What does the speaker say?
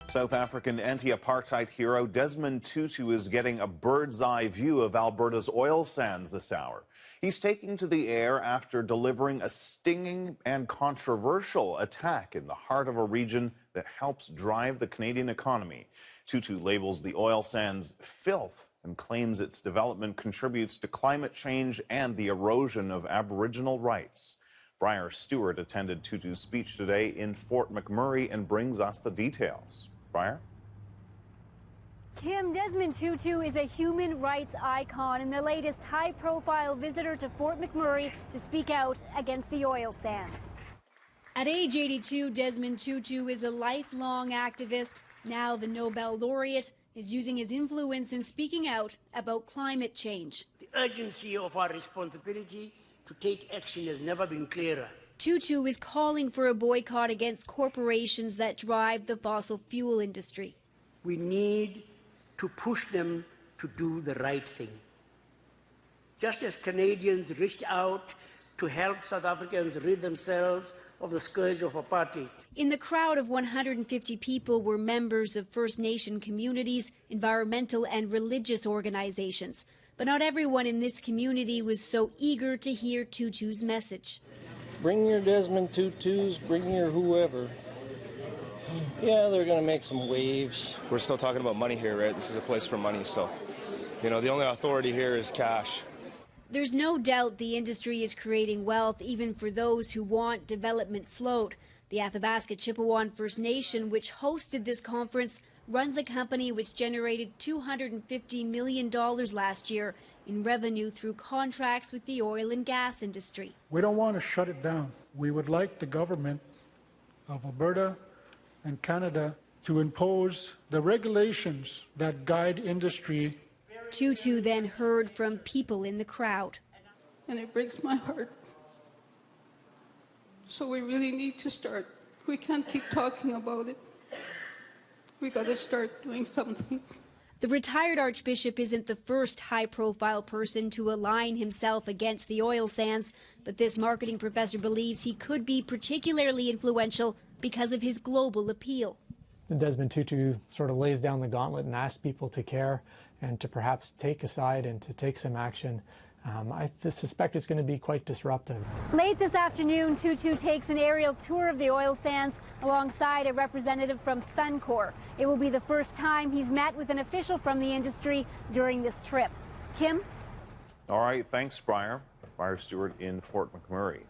South African anti-apartheid hero Desmond Tutu is getting a bird's-eye view of Alberta's oil sands this hour. He's taking to the air after delivering a stinging and controversial attack in the heart of a region that helps drive the Canadian economy. Tutu labels the oil sands filth and claims its development contributes to climate change and the erosion of Aboriginal rights. Briar Stewart attended Tutu's speech today in Fort McMurray and brings us the details. Briar? Kim, Desmond Tutu is a human rights icon and the latest high-profile visitor to Fort McMurray to speak out against the oil sands. At age 82, Desmond Tutu is a lifelong activist. Now the Nobel laureate is using his influence in speaking out about climate change. The urgency of our responsibility to take action has never been clearer. Tutu is calling for a boycott against corporations that drive the fossil fuel industry. We need to push them to do the right thing. Just as Canadians reached out to help South Africans rid themselves of the scourge of apartheid. In the crowd of 150 people were members of First Nation communities, environmental and religious organizations. But not everyone in this community was so eager to hear Tutu's message. Bring your Desmond Tutus, bring your whoever. Yeah, they're going to make some waves. We're still talking about money here, right? This is a place for money, so, the only authority here is cash. There's no doubt the industry is creating wealth even for those who want development slowed. The Athabasca Chippewa First Nation, which hosted this conference, runs a company which generated $250 million last year in revenue through contracts with the oil and gas industry. We don't want to shut it down. We would like the government of Alberta and Canada to impose the regulations that guide industry. Tutu then heard from people in the crowd. And it breaks my heart. So we really need to start. We can't keep talking about it. We got to start doing something. The retired archbishop isn't the first high-profile person to align himself against the oil sands, but this marketing professor believes he could be particularly influential because of his global appeal. Desmond Tutu sort of lays down the gauntlet and asks people to care and to perhaps take a side and to take some action. I suspect it's going to be quite disruptive. Late this afternoon, Tutu takes an aerial tour of the oil sands alongside a representative from Suncor. It will be the first time he's met with an official from the industry during this trip. Kim? All right, thanks, Briar. Briar Stewart in Fort McMurray.